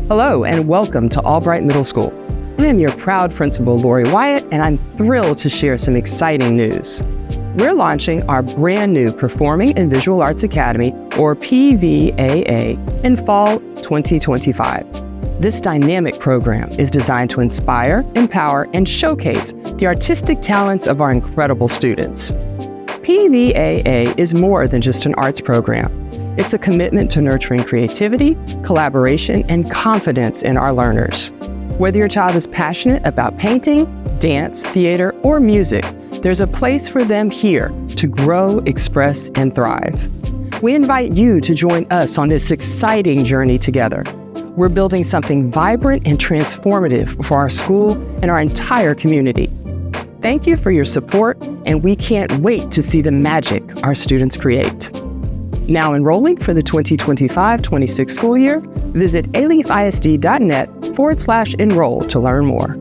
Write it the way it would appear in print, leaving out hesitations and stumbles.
Hello and welcome to Albright Middle School. I am your proud Principal Lori Wyatt, and I'm thrilled to share some exciting news. We're launching our brand new Performing and Visual Arts Academy, or PVAA, in fall 2025. This dynamic program is designed to inspire, empower, and showcase the artistic talents of our incredible students. PVAA is more than just an arts program. It's a commitment to nurturing creativity, collaboration, and confidence in our learners. Whether your child is passionate about painting, dance, theater, or music, there's a place for them here to grow, express, and thrive. We invite you to join us on this exciting journey together. We're building something vibrant and transformative for our school and our entire community. Thank you for your support, and we can't wait to see the magic our students create. Now enrolling for the 2025-26 school year, visit aliefisd.net/enroll to learn more.